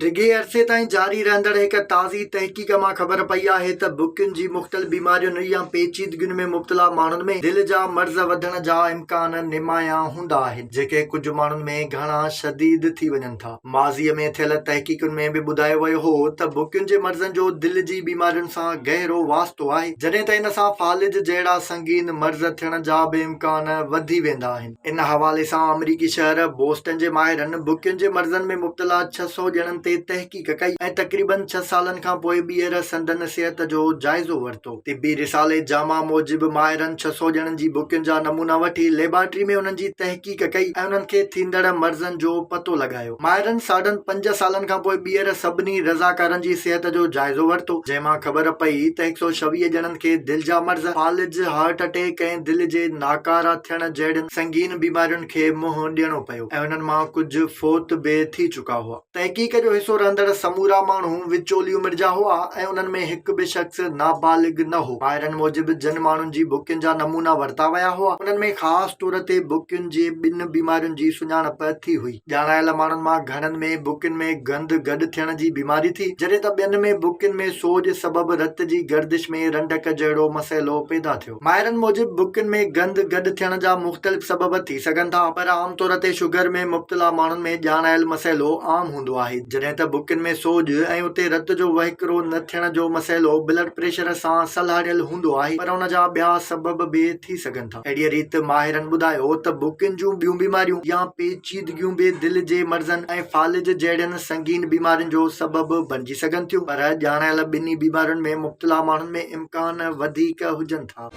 डिघे अरसे ताईं जारी रहंदड़ हिक ताज़ी तहक़ीक़ मां ख़बर पई आहे त बुकियुनि जी मुख़्तलिफ़ बीमारियुनि या पेचीदगियुनि में मुब्तला माण्हुनि में दिलि जा मर्ज़ वधण जा इम्कान निमाया हूंदा आहिनि, जेके कुझु माण्हुनि में घणा शदीद थी वञनि था। माज़ीअ में थियल तहक़ीक़ुनि में बि ॿुधायो वियो हो त बुकियुनि जे मर्ज़नि जो दिलि जी बीमारियुनि सां गहरो वास्तो आहे, जॾहिं त इन सां फालिज जहिड़ा संगीन मर्ज़ थियण जा बि इम्कान वधी वेंदा आहिनि। इन हवाले सां अमरीकी शहर बोस्टन जे माहिरनि बुकियुनि जे मर्ज़नि में मुब्तला 600 ॼणनि ते तहक़ीक़ कई ऐं तक़रीबन 6 सालनि खां पोइ ॿीहर संदन सिहत जो जाइज़ो वरितो। तिबी रिसाले जामा मूजिबि माहिरनि 600 ॼणनि जी बुकियुनि जा नमूना वठी लेबोरेटरी में उन्हनि जी तहक़ीक़ कई ऐं उन्हनि खे थींदड़ मर्ज़नि जो पतो लॻायो। माहिरनि 5.5 सालनि खां पोइ ॿीहर सभिनी रज़ाकारनि जी सिहत जो जाइज़ो वरितो, जंहिंमां ख़बर पई त 126 ॼणनि खे दिलि जा मर्ज़, फालिज, हार्ट अटैक ऐं दिलि जे नाकारा थियण जहिड़ियुनि संगीन बीमारियुनि खे मुंहुं ॾियणो पियो ऐं उन्हनि मां कुझु फौत बि थी चुका हुआ। तहक़ीक़ जो हिसो रहंदड़ समूरा माण्हू विचोली उमिरि जा हुआ ऐं उन्हनि में हिकु बि शख़्स नाबालिग न हो। माहिरनि मूजिबि जिन माण्हुनि जी बुकियुनि जा नमूना वरिता विया हुआ उन्हनि में ख़ासि तौर ते बुकियुनि जे 2 बीमारियुनि जी सुञाणप थी हुई। ॼाणायल माण्हुनि मां घणनि में बुकियुनि में गंद गॾु थियण जी बीमारी थी, जॾहिं त ॿियनि में बुकियुनि में सोज सबबि रत जी गर्दिश में रंडक जहिड़ो मसइलो पैदा थियो। माहिरनि मूजिबि बुकियुनि में गंद गॾु थियण जा मुख़्तलिफ़ सबब थी सघनि था, पर आम तौर ते शुगर में मुब्तला माण्हुनि में ॼाणायल मसइलो आम हूंदो आहे, जॾहिं त बुकियुनि में सोज ऐं उते रत जो वहिकिरो न थियण जो मसइलो ब्लड प्रेशर सां सलहारियल हूंदो आहे, पर उन जा ॿिया सबब बि थी सघनि था। अहिड़ीअ रीति माहिरनि ॿुधायो त बुकियुनि जूं ॿियूं बीमारियूं या पेचीदगियूं बि दिलि जे मर्ज़नि ऐं फालिज जहिड़ियुनि संगीन बीमारियुनि जो सबब बणिजी सघनि थियूं, पर ॼाणायल ॿिन्ही बीमारियुनि में मुब्तला माण्हुनि में इम्कान वधीक हुजनि था।